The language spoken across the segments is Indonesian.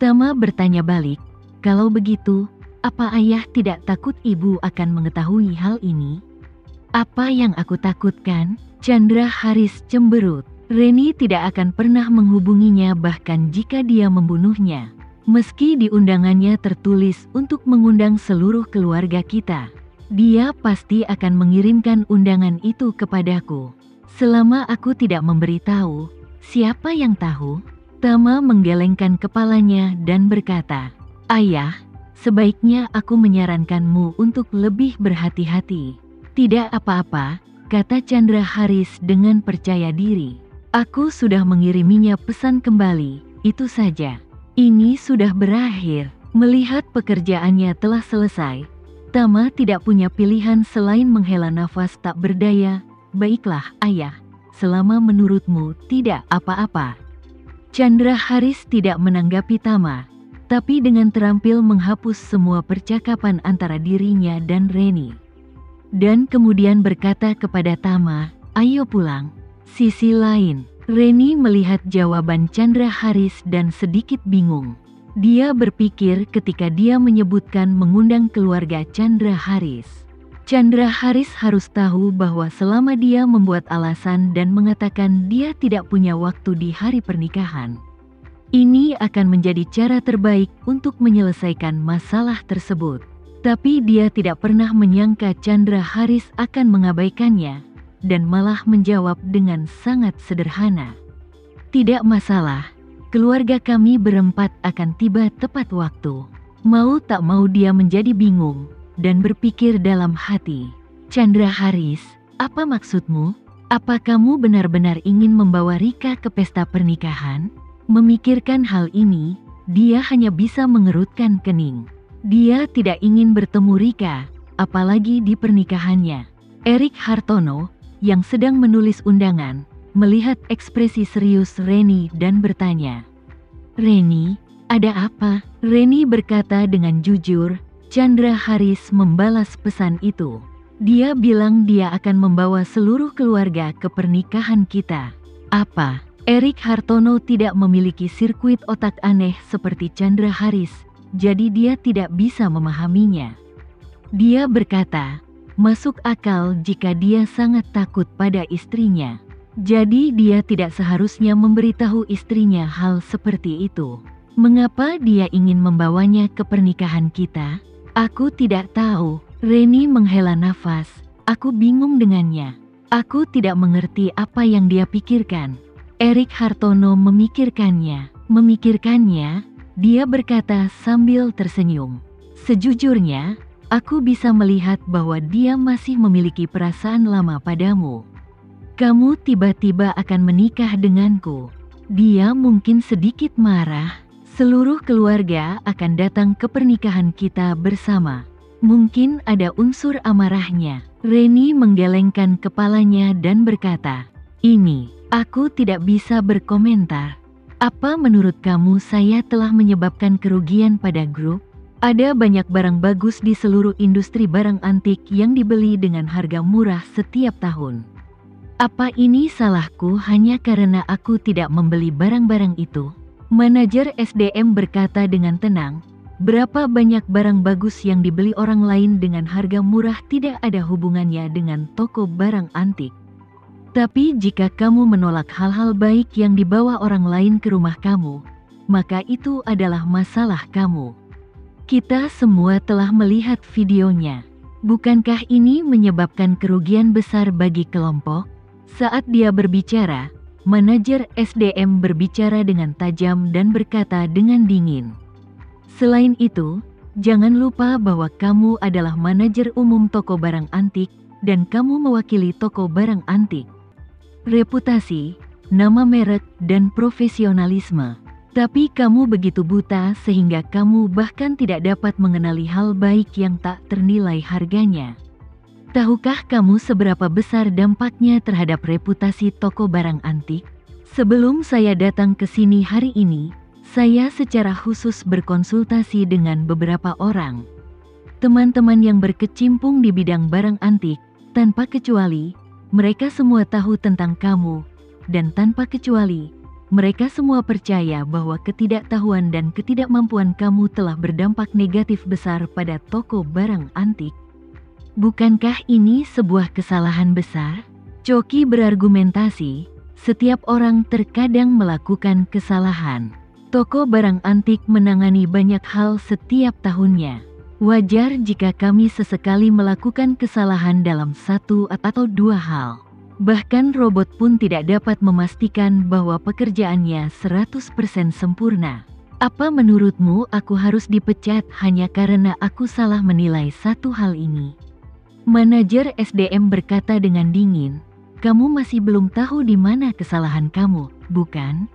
Tama bertanya balik, kalau begitu, apa ayah tidak takut ibu akan mengetahui hal ini? Apa yang aku takutkan? Chandra Haris cemberut. Reni tidak akan pernah menghubunginya bahkan jika dia membunuhnya. Meski di undangannya tertulis untuk mengundang seluruh keluarga kita. Dia pasti akan mengirimkan undangan itu kepadaku. Selama aku tidak memberitahu, siapa yang tahu? Tama menggelengkan kepalanya dan berkata, "Ayah, sebaiknya aku menyarankanmu untuk lebih berhati-hati." "Tidak apa-apa," kata Chandra Haris dengan percaya diri. "Aku sudah mengiriminya pesan kembali, itu saja. Ini sudah berakhir." Melihat pekerjaannya telah selesai, Tama tidak punya pilihan selain menghela nafas tak berdaya. "Baiklah, ayah, selama menurutmu tidak apa-apa." Chandra Haris tidak menanggapi Tama, tapi dengan terampil menghapus semua percakapan antara dirinya dan Reni. Dan kemudian berkata kepada Tama, "Ayo pulang." Sisi lain, Reni melihat jawaban Chandra Haris dan sedikit bingung. Dia berpikir ketika dia menyebutkan mengundang keluarga Chandra Haris. Chandra Haris harus tahu bahwa selama dia membuat alasan dan mengatakan dia tidak punya waktu di hari pernikahan, ini akan menjadi cara terbaik untuk menyelesaikan masalah tersebut. Tapi dia tidak pernah menyangka Chandra Haris akan mengabaikannya, dan malah menjawab dengan sangat sederhana. "Tidak masalah, keluarga kami berempat akan tiba tepat waktu." Mau tak mau dia menjadi bingung, dan berpikir dalam hati, "Chandra Haris, apa maksudmu? Apa kamu benar-benar ingin membawa Rika ke pesta pernikahan?" Memikirkan hal ini, dia hanya bisa mengerutkan kening. Dia tidak ingin bertemu Rika, apalagi di pernikahannya. Erik Hartono, yang sedang menulis undangan, melihat ekspresi serius Reni dan bertanya, "Reni, ada apa?" Reni berkata dengan jujur. Chandra Haris membalas pesan itu. "Dia bilang dia akan membawa seluruh keluarga ke pernikahan kita." "Apa?" Erik Hartono tidak memiliki sirkuit otak aneh seperti Chandra Haris, jadi dia tidak bisa memahaminya. Dia berkata, masuk akal jika dia sangat takut pada istrinya. Jadi dia tidak seharusnya memberitahu istrinya hal seperti itu. "Mengapa dia ingin membawanya ke pernikahan kita?" "Aku tidak tahu." Reni menghela nafas. "Aku bingung dengannya. Aku tidak mengerti apa yang dia pikirkan." Erik Hartono memikirkannya. "Memikirkannya?" Dia berkata sambil tersenyum. "Sejujurnya, aku bisa melihat bahwa dia masih memiliki perasaan lama padamu. Kamu tiba-tiba akan menikah denganku. Dia mungkin sedikit marah. Seluruh keluarga akan datang ke pernikahan kita bersama. Mungkin ada unsur amarahnya." Reni menggelengkan kepalanya dan berkata, "Ini, aku tidak bisa berkomentar. Apa menurut kamu saya telah menyebabkan kerugian pada grup? Ada banyak barang bagus di seluruh industri barang antik yang dibeli dengan harga murah setiap tahun. Apa ini salahku hanya karena aku tidak membeli barang-barang itu?" Manajer SDM berkata dengan tenang, "Berapa banyak barang bagus yang dibeli orang lain dengan harga murah tidak ada hubungannya dengan toko barang antik. Tapi jika kamu menolak hal-hal baik yang dibawa orang lain ke rumah kamu, maka itu adalah masalah kamu. Kita semua telah melihat videonya. Bukankah ini menyebabkan kerugian besar bagi kelompok?" Saat dia berbicara, manajer SDM berbicara dengan tajam dan berkata dengan dingin, "Selain itu, jangan lupa bahwa kamu adalah manajer umum toko barang antik, dan kamu mewakili toko barang antik. Reputasi, nama merek, dan profesionalisme. Tapi kamu begitu buta sehingga kamu bahkan tidak dapat mengenali hal baik yang tak ternilai harganya. Tahukah kamu seberapa besar dampaknya terhadap reputasi toko barang antik? Sebelum saya datang ke sini hari ini, saya secara khusus berkonsultasi dengan beberapa orang. Teman-teman yang berkecimpung di bidang barang antik, tanpa kecuali, mereka semua tahu tentang kamu, dan tanpa kecuali, mereka semua percaya bahwa ketidaktahuan dan ketidakmampuan kamu telah berdampak negatif besar pada toko barang antik. Bukankah ini sebuah kesalahan besar? Choki berargumentasi, setiap orang terkadang melakukan kesalahan. Toko barang antik menangani banyak hal setiap tahunnya. Wajar jika kami sesekali melakukan kesalahan dalam satu atau dua hal. Bahkan robot pun tidak dapat memastikan bahwa pekerjaannya 100% sempurna. Apa menurutmu aku harus dipecat hanya karena aku salah menilai satu hal ini? Manajer SDM berkata dengan dingin, kamu masih belum tahu di mana kesalahan kamu, bukan?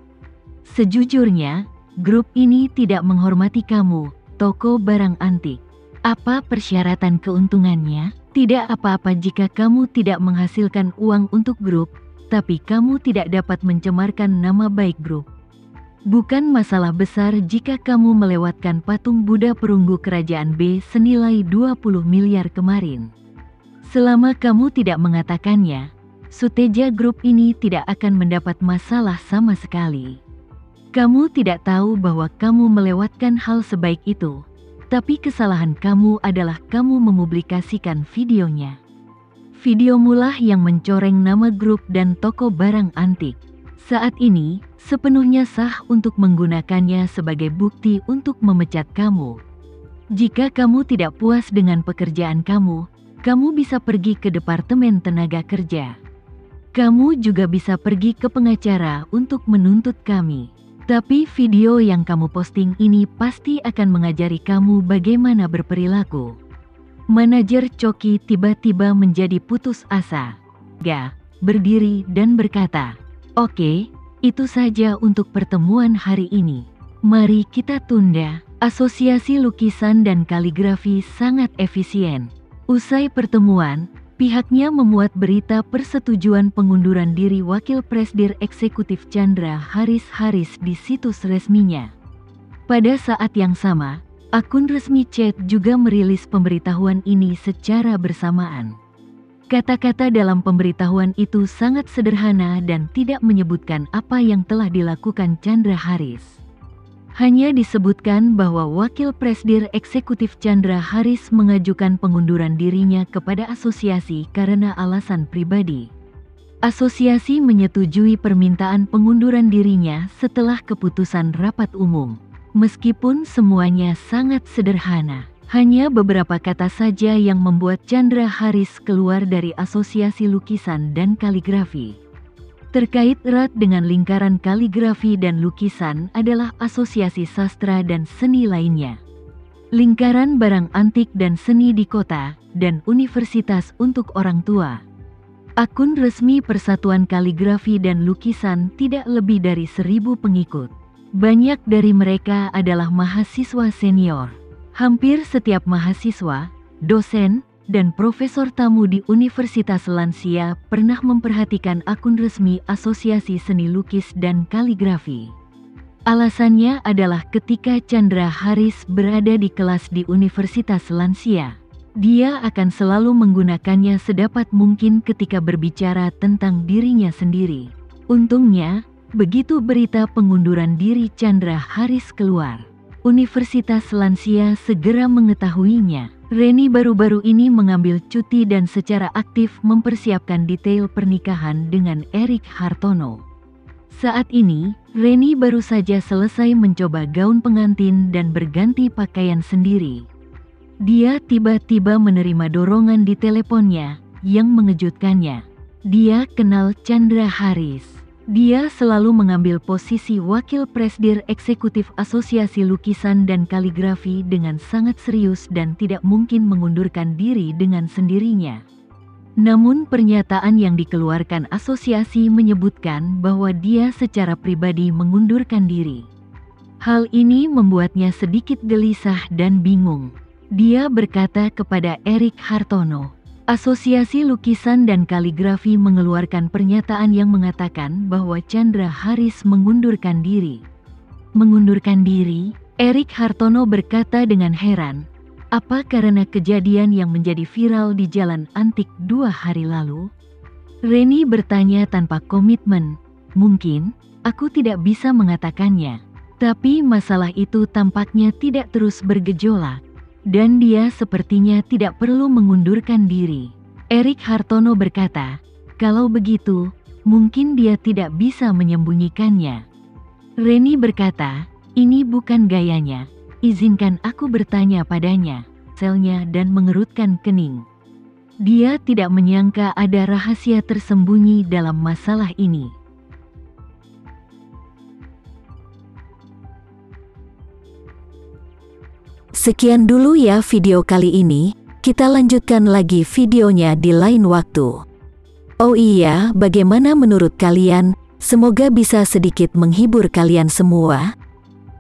Sejujurnya, grup ini tidak menghormati kamu, toko barang antik. Apa persyaratan keuntungannya? Tidak apa-apa jika kamu tidak menghasilkan uang untuk grup, tapi kamu tidak dapat mencemarkan nama baik grup. Bukan masalah besar jika kamu melewatkan patung Buddha perunggu kerajaan B senilai 20 miliar kemarin. Selama kamu tidak mengatakannya, Suteja Group ini tidak akan mendapat masalah sama sekali. Kamu tidak tahu bahwa kamu melewatkan hal sebaik itu, tapi kesalahan kamu adalah kamu memublikasikan videonya. Videomulah yang mencoreng nama grup dan toko barang antik. Saat ini, sepenuhnya sah untuk menggunakannya sebagai bukti untuk memecat kamu. Jika kamu tidak puas dengan pekerjaan kamu bisa pergi ke Departemen Tenaga Kerja. Kamu juga bisa pergi ke pengacara untuk menuntut kami. Tapi video yang kamu posting ini pasti akan mengajari kamu bagaimana berperilaku. Manajer Choki tiba-tiba menjadi putus asa. Berdiri dan berkata, oke, itu saja untuk pertemuan hari ini. Mari kita tunda. Asosiasi Lukisan dan Kaligrafi sangat efisien. Usai pertemuan, pihaknya memuat berita persetujuan pengunduran diri Wakil Presdir Eksekutif Chandra Haris di situs resminya. Pada saat yang sama, akun resmi Chat juga merilis pemberitahuan ini secara bersamaan. Kata-kata dalam pemberitahuan itu sangat sederhana dan tidak menyebutkan apa yang telah dilakukan Chandra Haris. Hanya disebutkan bahwa Wakil Presdir Eksekutif Chandra Haris mengajukan pengunduran dirinya kepada asosiasi karena alasan pribadi. Asosiasi menyetujui permintaan pengunduran dirinya setelah keputusan rapat umum. Meskipun semuanya sangat sederhana, hanya beberapa kata saja yang membuat Chandra Haris keluar dari Asosiasi Lukisan dan Kaligrafi. Terkait erat dengan lingkaran kaligrafi dan lukisan adalah asosiasi sastra dan seni lainnya. Lingkaran barang antik dan seni di kota, dan universitas untuk orang tua. Akun resmi Persatuan Kaligrafi dan Lukisan tidak lebih dari 1.000 pengikut. Banyak dari mereka adalah mahasiswa senior. Hampir setiap mahasiswa, dosen, dan profesor tamu di Universitas Lansia pernah memperhatikan akun resmi Asosiasi Seni Lukis dan Kaligrafi. Alasannya adalah ketika Chandra Haris berada di kelas di Universitas Lansia, dia akan selalu menggunakannya sedapat mungkin ketika berbicara tentang dirinya sendiri. Untungnya, begitu berita pengunduran diri Chandra Haris keluar, Universitas Lansia segera mengetahuinya. Reni baru-baru ini mengambil cuti dan secara aktif mempersiapkan detail pernikahan dengan Erik Hartono. Saat ini, Reni baru saja selesai mencoba gaun pengantin dan berganti pakaian sendiri. Dia tiba-tiba menerima dorongan di teleponnya yang mengejutkannya. Dia kenal Chandra Haris. Dia selalu mengambil posisi Wakil Presdir Eksekutif Asosiasi Lukisan dan Kaligrafi dengan sangat serius dan tidak mungkin mengundurkan diri dengan sendirinya. Namun pernyataan yang dikeluarkan asosiasi menyebutkan bahwa dia secara pribadi mengundurkan diri. Hal ini membuatnya sedikit gelisah dan bingung. Dia berkata kepada Erik Hartono, Asosiasi Lukisan dan Kaligrafi mengeluarkan pernyataan yang mengatakan bahwa Chandra Haris mengundurkan diri. Mengundurkan diri? Erik Hartono berkata dengan heran. Apa karena kejadian yang menjadi viral di Jalan Antik 2 hari lalu? Reni bertanya tanpa komitmen. Mungkin, aku tidak bisa mengatakannya. Tapi masalah itu tampaknya tidak terus bergejolak. Dan dia sepertinya tidak perlu mengundurkan diri. Erik Hartono berkata, kalau begitu, mungkin dia tidak bisa menyembunyikannya. Reni berkata, ini bukan gayanya. Izinkan aku bertanya padanya, selnya dan mengerutkan kening. Dia tidak menyangka ada rahasia tersembunyi dalam masalah ini. Sekian dulu ya video kali ini, kita lanjutkan lagi videonya di lain waktu. Oh iya, bagaimana menurut kalian? Semoga bisa sedikit menghibur kalian semua.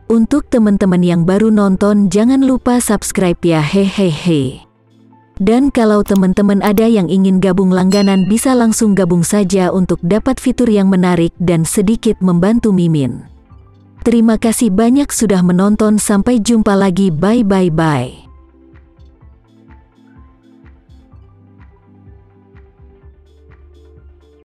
Untuk teman-teman yang baru nonton, jangan lupa subscribe ya, hehehe. Dan kalau teman-teman ada yang ingin gabung langganan, bisa langsung gabung saja untuk dapat fitur yang menarik dan sedikit membantu Mimin. Terima kasih banyak sudah menonton, sampai jumpa lagi, bye.